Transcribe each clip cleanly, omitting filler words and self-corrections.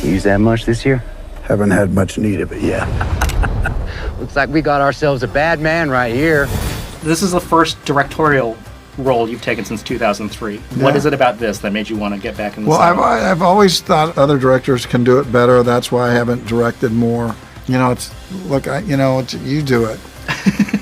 You use that much this year? Haven't had much need of it yet. Looks like we got ourselves a bad man right here. This is the first directorial role you've taken since 2003. Yeah. What is it about this that made you want to get back in the Well, saddle? I've always thought other directors can do it better. That's why I haven't directed more. You know, you do it.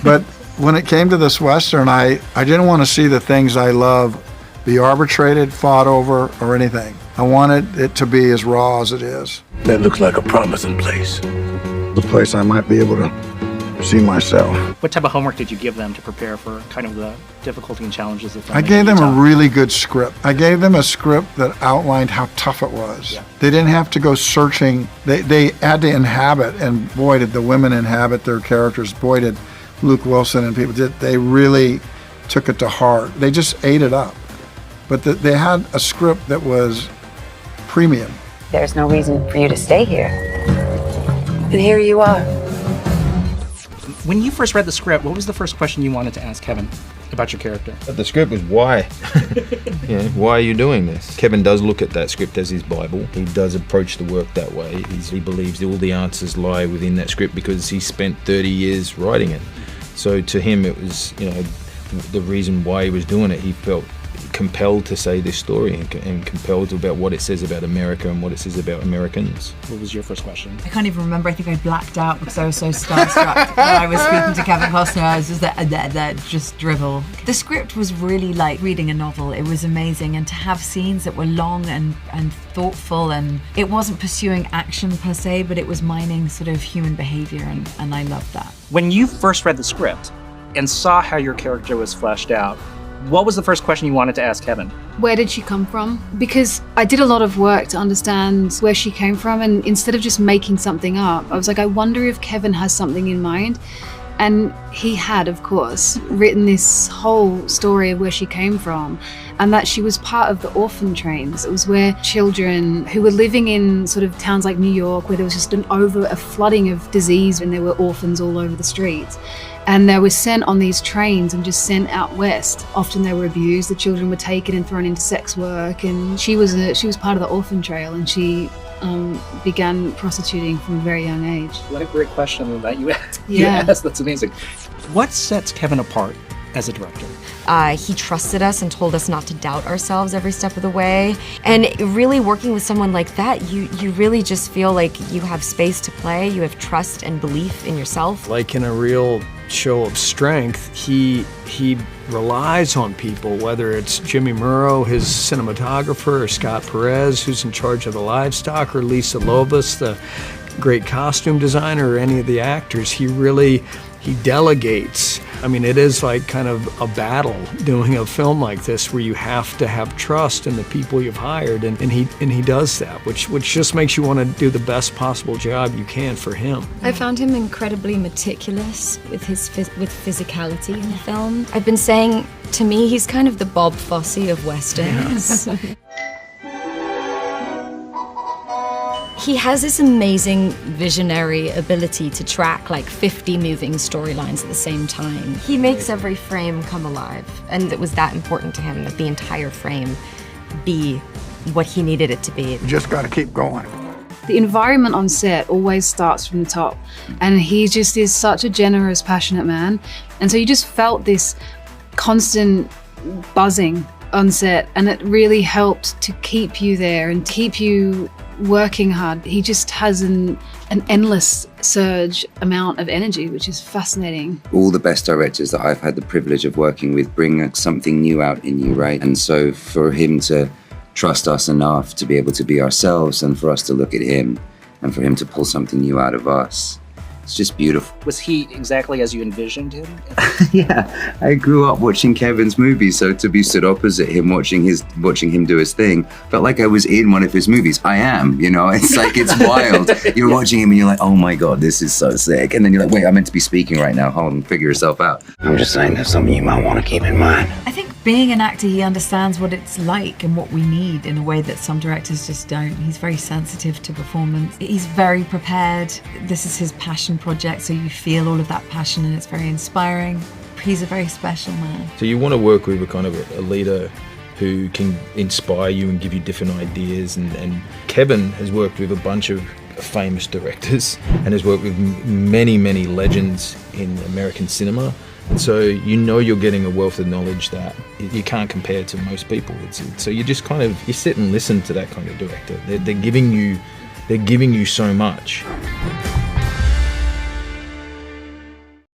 But when it came to this Western, I didn't want to see the things I love be arbitrated, fought over, or anything. I wanted it to be as raw as it is. That looks like a promising place. The place I might be able to see myself. What type of homework did you give them to prepare for kind of the difficulty and challenges of I gave them a really good script. I gave them a script that outlined how tough it was. Yeah. They didn't have to go searching. They had to inhabit, and boy, did the women inhabit their characters. Boy, did Luke Wilson and people did. They really took it to heart. They just ate it up. But they had a script that was premium. There's no reason for you to stay here. And here you are. When you first read the script, what was the first question you wanted to ask Kevin about your character? The script was why. Why are you doing this? Kevin does look at that script as his Bible. He does approach the work that way. He believes all the answers lie within that script because he spent 30 years writing it. So to him, it was, the reason why he was doing it. He felt compelled to say this story and compelled about what it says about America and what it says about Americans. What was your first question? I can't even remember. I think I blacked out because I was so starstruck when I was speaking to Kevin Costner. I was just that just drivel. The script was really like reading a novel. It was amazing, and to have scenes that were long and thoughtful, and it wasn't pursuing action per se, but it was mining sort of human behavior, and I loved that. When you first read the script and saw how your character was fleshed out, what was the first question you wanted to ask Kevin? Where did she come from? Because I did a lot of work to understand where she came from, and instead of just making something up, I was like, I wonder if Kevin has something in mind. And he had, of course, written this whole story of where she came from, and that she was part of the orphan trains. It was where children who were living in sort of towns like New York, where there was just a flooding of disease, and there were orphans all over the streets. And they were sent on these trains and just sent out west. Often they were abused. The children were taken and thrown into sex work. And she was part of the orphan trail, and she began prostituting from a very young age. What a great question that you asked. Yeah. Yes, that's amazing. What sets Kevin apart as a director? He trusted us and told us not to doubt ourselves every step of the way. And really working with someone like that, you really just feel like you have space to play, you have trust and belief in yourself. Like in a real show of strength, he relies on people, whether it's Jimmy Murrow, his cinematographer, or Scott Perez, who's in charge of the livestock, or Lisa Lobos, the great costume designer, or any of the actors. He delegates. I mean, it is like kind of a battle doing a film like this, where you have to have trust in the people you've hired, and he does that, which just makes you want to do the best possible job you can for him. I found him incredibly meticulous with with physicality in the film. I've been saying, to me, he's kind of the Bob Fosse of Westerns. Yeah. He has this amazing visionary ability to track like 50 moving storylines at the same time. He makes every frame come alive, and it was that important to him that the entire frame be what he needed it to be. You just got to keep going. The environment on set always starts from the top, and he just is such a generous, passionate man. And so you just felt this constant buzzing on set, and it really helped to keep you there and keep you working hard. He just has an endless surge amount of energy, which is fascinating. All the best directors that I've had the privilege of working with bring something new out in you, right? And so for him to trust us enough to be able to be ourselves, and for us to look at him and for him to pull something new out of us, it's just beautiful. Was he exactly as you envisioned him? Yeah, I grew up watching Kevin's movies, so to be stood opposite him, watching him do his thing, felt like I was in one of his movies. I am, it's like, it's wild. You're watching him and you're like, oh my God, this is so sick. And then you're like, wait, I'm meant to be speaking right now. Hold on, figure yourself out. I'm just saying that's something you might want to keep in mind. I think being an actor, he understands what it's like and what we need in a way that some directors just don't. He's very sensitive to performance. He's very prepared. This is his passion project, so you feel all of that passion, and it's very inspiring. He's a very special man. So you want to work with a kind of a leader who can inspire you and give you different ideas. And Kevin has worked with a bunch of famous directors and has worked with many, many legends in American cinema. And so you're getting a wealth of knowledge that you can't compare to most people. So you just you sit and listen to that kind of director. They're giving you so much,